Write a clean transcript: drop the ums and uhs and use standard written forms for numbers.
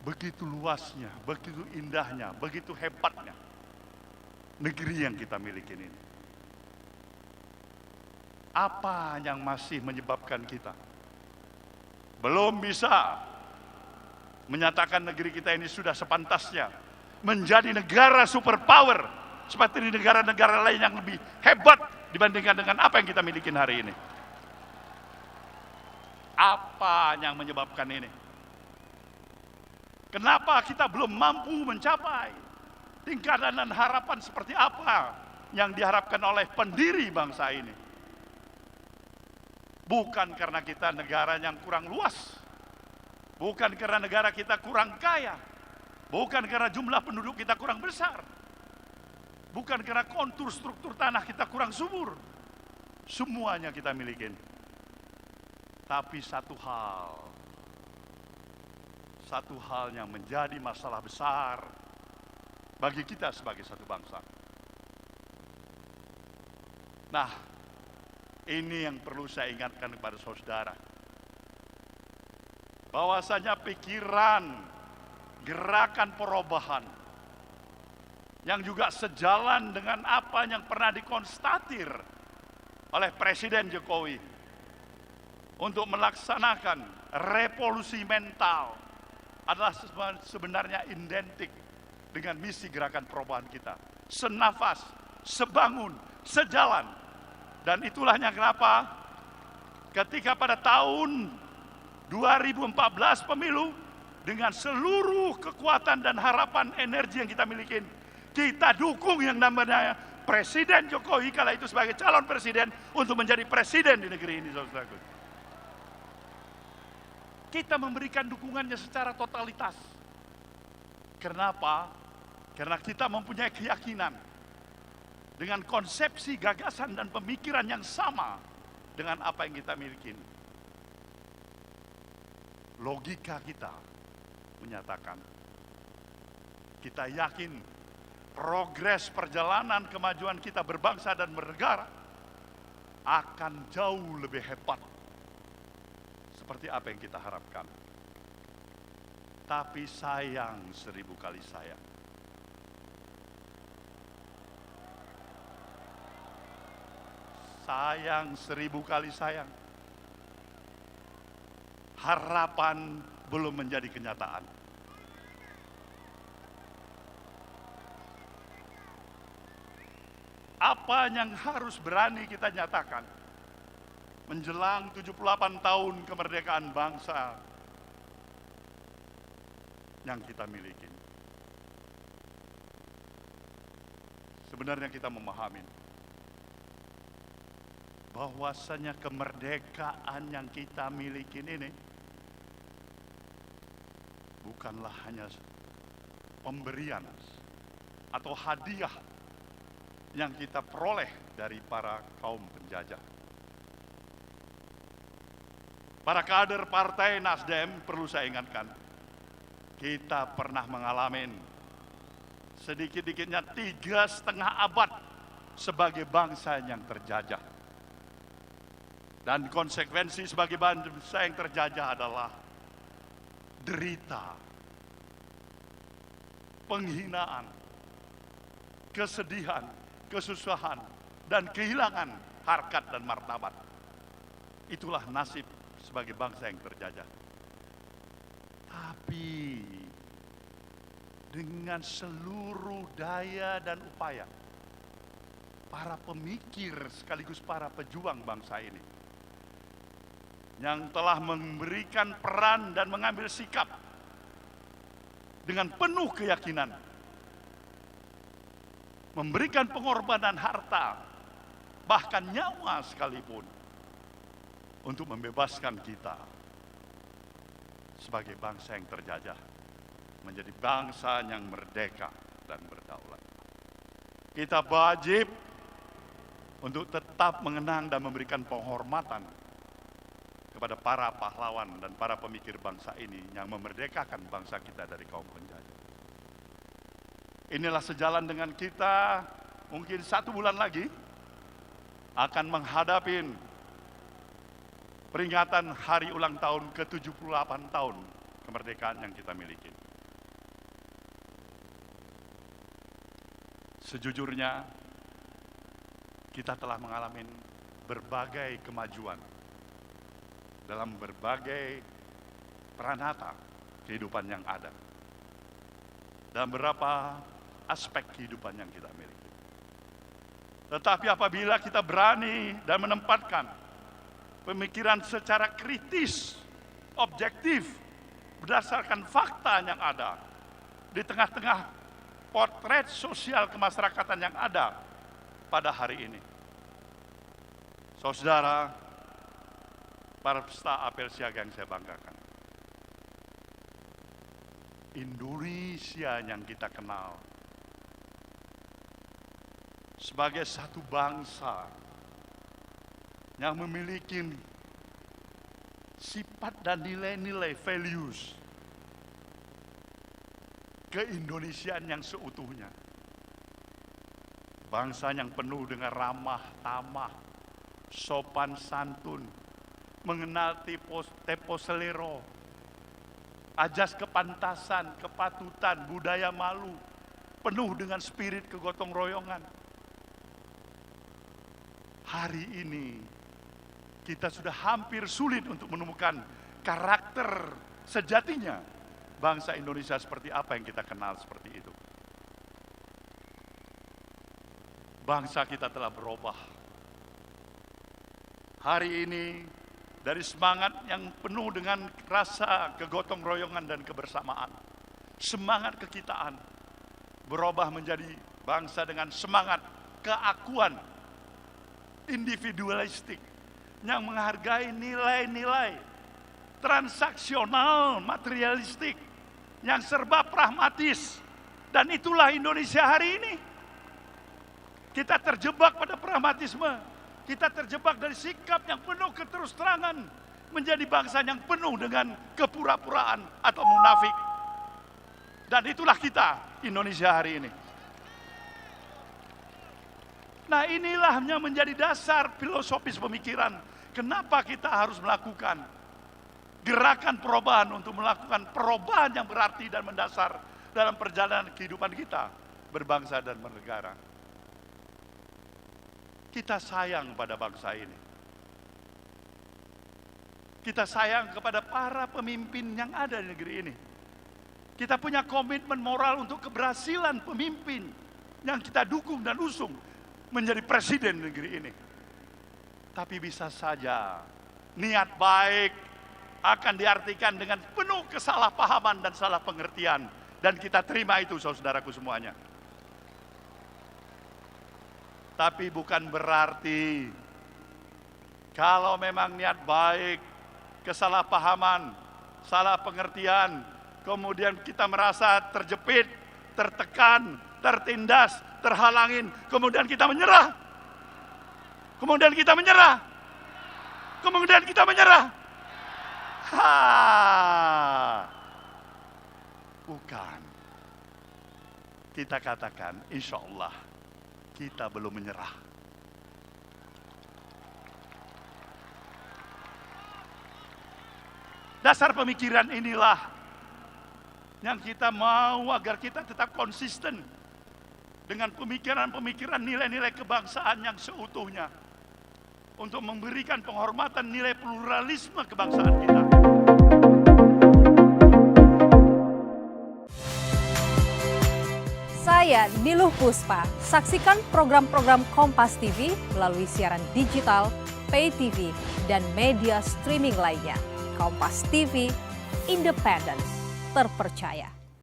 begitu luasnya, begitu indahnya, begitu hebatnya negeri yang kita miliki ini. Apa yang masih menyebabkan kita belum bisa menyatakan negeri kita ini sudah sepantasnya menjadi negara superpower seperti negara-negara lain yang lebih hebat dibandingkan dengan apa yang kita miliki hari ini? Apa yang menyebabkan ini? Kenapa kita belum mampu mencapai tingkatan dan harapan seperti apa yang diharapkan oleh pendiri bangsa ini? Bukan karena kita negara yang kurang luas, bukan karena negara kita kurang kaya, bukan karena jumlah penduduk kita kurang besar, bukan karena kontur struktur tanah kita kurang subur. Semuanya kita miliki. Tapi satu hal yang menjadi masalah besar bagi kita sebagai satu bangsa. Nah, ini yang perlu saya ingatkan kepada saudara. Bahwasanya pikiran, gerakan perubahan yang juga sejalan dengan apa yang pernah dikonstatir oleh Presiden Jokowi untuk melaksanakan revolusi mental adalah sebenarnya identik dengan misi gerakan perubahan kita. Senafas, sebangun, sejalan. Dan itulahnya kenapa ketika pada tahun 2014 pemilu, dengan seluruh kekuatan dan harapan energi yang kita miliki, kita dukung yang namanya Presiden Jokowi kala itu sebagai calon presiden untuk menjadi presiden di negeri ini, saudaraku. Kita memberikan dukungannya secara totalitas. Kenapa? Karena kita mempunyai keyakinan dengan konsepsi, gagasan, dan pemikiran yang sama dengan apa yang kita miliki. Logika kita menyatakan, kita yakin progres perjalanan kemajuan kita berbangsa dan bernegara akan jauh lebih hebat seperti apa yang kita harapkan. Tapi sayang, 1000 kali sayang, sayang, 1000 kali sayang, harapan belum menjadi kenyataan. Apa yang harus berani kita nyatakan menjelang 78 tahun kemerdekaan bangsa yang kita miliki? Sebenarnya kita memahami bahwasanya kemerdekaan yang kita miliki ini bukanlah hanya pemberian atau hadiah yang kita peroleh dari para kaum penjajah. Para kader partai Nasdem, perlu saya ingatkan, kita pernah mengalami sedikit-dikitnya 3,5 abad sebagai bangsa yang terjajah. Dan konsekuensi sebagai bangsa yang terjajah adalah derita, penghinaan, kesedihan, kesusahan, dan kehilangan harkat dan martabat. Itulah nasib sebagai bangsa yang terjajah. Tapi dengan seluruh daya dan upaya para pemikir sekaligus para pejuang bangsa ini yang telah memberikan peran dan mengambil sikap dengan penuh keyakinan, memberikan pengorbanan harta, bahkan nyawa sekalipun, untuk membebaskan kita sebagai bangsa yang terjajah menjadi bangsa yang merdeka dan berdaulat. Kita wajib untuk tetap mengenang dan memberikan penghormatan kepada para pahlawan dan para pemikir bangsa ini yang memerdekakan bangsa kita dari kaum penjajah. Inilah sejalan dengan kita mungkin 1 bulan lagi akan menghadapi peringatan hari ulang tahun ke-78 tahun kemerdekaan yang kita miliki. Sejujurnya, kita telah mengalami berbagai kemajuan dalam berbagai peranata kehidupan yang ada, dalam beberapa aspek kehidupan yang kita miliki. Tetapi apabila kita berani dan menempatkan pemikiran secara kritis, objektif, berdasarkan fakta yang ada, di tengah-tengah potret sosial kemasyarakatan yang ada pada hari ini. Saudara, para peserta apel siaga yang saya banggakan, Indonesia yang kita kenal sebagai satu bangsa yang memiliki sifat dan nilai-nilai values keindonesiaan yang seutuhnya. Bangsa yang penuh dengan ramah tamah, sopan santun, mengenal tempo selero, ajas kepantasan, kepatutan, budaya malu, penuh dengan spirit kegotong royongan. Hari ini kita sudah hampir sulit untuk menemukan karakter sejatinya bangsa Indonesia seperti apa yang kita kenal seperti itu. Bangsa kita telah berubah. Hari ini dari semangat yang penuh dengan rasa kegotong royongan dan kebersamaan, semangat kekitaan, berubah menjadi bangsa dengan semangat keakuan individualistik yang menghargai nilai-nilai transaksional materialistik yang serba pragmatis. Dan itulah Indonesia hari ini. Kita terjebak pada pragmatisme, kita terjebak dari sikap yang penuh keterus-terangan menjadi bangsa yang penuh dengan kepura-puraan atau munafik. Dan itulah kita Indonesia hari ini. Nah, inilah yang menjadi dasar filosofis pemikiran kenapa kita harus melakukan gerakan perubahan untuk melakukan perubahan yang berarti dan mendasar dalam perjalanan kehidupan kita berbangsa dan bernegara. Kita sayang pada bangsa ini. Kita sayang kepada para pemimpin yang ada di negeri ini. Kita punya komitmen moral untuk keberhasilan pemimpin yang kita dukung dan usung menjadi presiden negeri ini. Tapi bisa saja niat baik akan diartikan dengan penuh kesalahpahaman dan salah pengertian. Dan kita terima itu, saudaraku semuanya. Tapi bukan berarti kalau memang niat baik, kesalahpahaman, salah pengertian, kemudian kita merasa terjepit, tertekan, tertindas, terhalangin, kemudian kita menyerah. Kemudian kita menyerah. Kemudian kita menyerah. Bukan. Kita katakan, insya Allah kita belum menyerah. Dasar pemikiran inilah yang kita mau agar kita tetap konsisten dengan pemikiran-pemikiran nilai-nilai kebangsaan yang seutuhnya untuk memberikan penghormatan nilai pluralisme kebangsaan kita. Saya Niluh Puspa. Saksikan program-program Kompas TV melalui siaran digital, pay TV, dan media streaming lainnya. Kompas TV, independen, terpercaya.